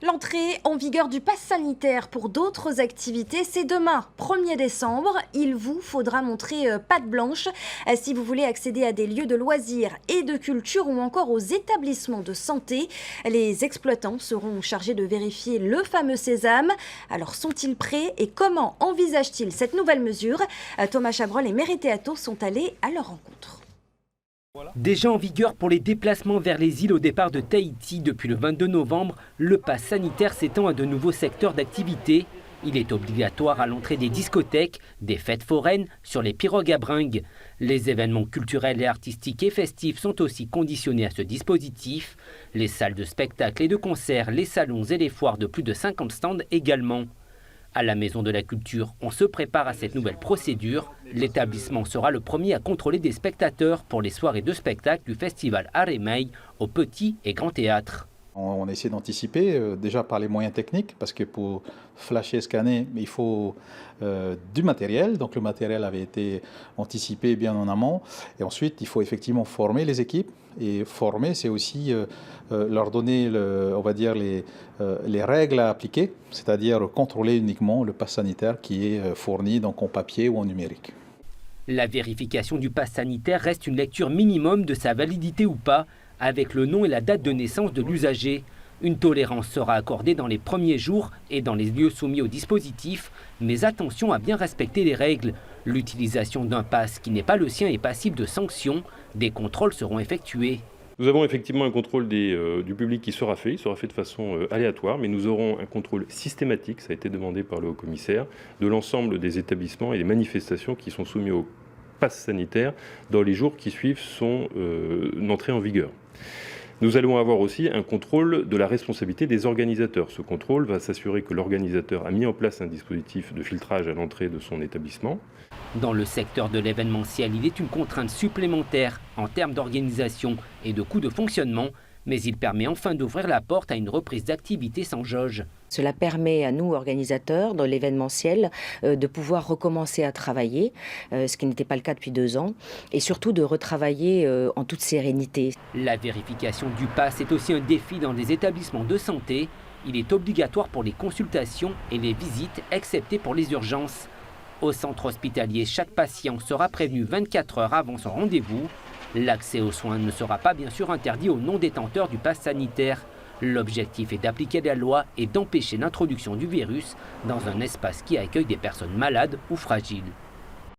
L'entrée en vigueur du pass sanitaire pour d'autres activités, c'est demain, 1er décembre. Il vous faudra montrer patte blanche si vous voulez accéder à des lieux de loisirs et de culture ou encore aux établissements de santé. Les exploitants seront chargés de vérifier le fameux sésame. Alors sont-ils prêts et comment envisagent-ils cette nouvelle mesure? Thomas Chabrol et Mérité Atto sont allés à leur rencontre. Déjà en vigueur pour les déplacements vers les îles au départ de Tahiti depuis le 22 novembre, le pass sanitaire s'étend à de nouveaux secteurs d'activité. Il est obligatoire à l'entrée des discothèques, des fêtes foraines, sur les pirogues à bringues. Les événements culturels et artistiques et festifs sont aussi conditionnés à ce dispositif. Les salles de spectacle et de concert, les salons et les foires de plus de 50 stands également. À la Maison de la Culture, on se prépare à cette nouvelle procédure. L'établissement sera le premier à contrôler des spectateurs pour les soirées de spectacle du festival Aremei au Petit et Grand Théâtre. On a essayé d'anticiper déjà par les moyens techniques, parce que pour flasher, scanner, il faut du matériel. Donc le matériel avait été anticipé bien en amont. Et ensuite, il faut effectivement former les équipes. Et former, c'est aussi leur donner, on va dire, les règles à appliquer, c'est-à-dire contrôler uniquement le pass sanitaire qui est fourni donc en papier ou en numérique. La vérification du pass sanitaire reste une lecture minimum de sa validité ou pas, avec le nom et la date de naissance de l'usager. Une tolérance sera accordée dans les premiers jours et dans les lieux soumis au dispositif, mais attention à bien respecter les règles. L'utilisation d'un pass qui n'est pas le sien est passible de sanctions. Des contrôles seront effectués. Nous avons effectivement un contrôle du public qui sera fait, il sera fait de façon aléatoire, mais nous aurons un contrôle systématique, ça a été demandé par le haut-commissaire, de l'ensemble des établissements et des manifestations qui sont soumis au pass sanitaire dans les jours qui suivent son entrée en vigueur. Nous allons avoir aussi un contrôle de la responsabilité des organisateurs. Ce contrôle va s'assurer que l'organisateur a mis en place un dispositif de filtrage à l'entrée de son établissement. Dans le secteur de l'événementiel, il est une contrainte supplémentaire en termes d'organisation et de coûts de fonctionnement, mais il permet enfin d'ouvrir la porte à une reprise d'activité sans jauge. Cela permet à nous, organisateurs de l'événementiel, de pouvoir recommencer à travailler, ce qui n'était pas le cas depuis 2 ans, et surtout de retravailler en toute sérénité. La vérification du pass est aussi un défi dans les établissements de santé. Il est obligatoire pour les consultations et les visites, excepté pour les urgences. Au centre hospitalier, chaque patient sera prévenu 24 heures avant son rendez-vous. L'accès aux soins ne sera pas bien sûr interdit aux non-détenteurs du pass sanitaire. L'objectif est d'appliquer la loi et d'empêcher l'introduction du virus dans un espace qui accueille des personnes malades ou fragiles.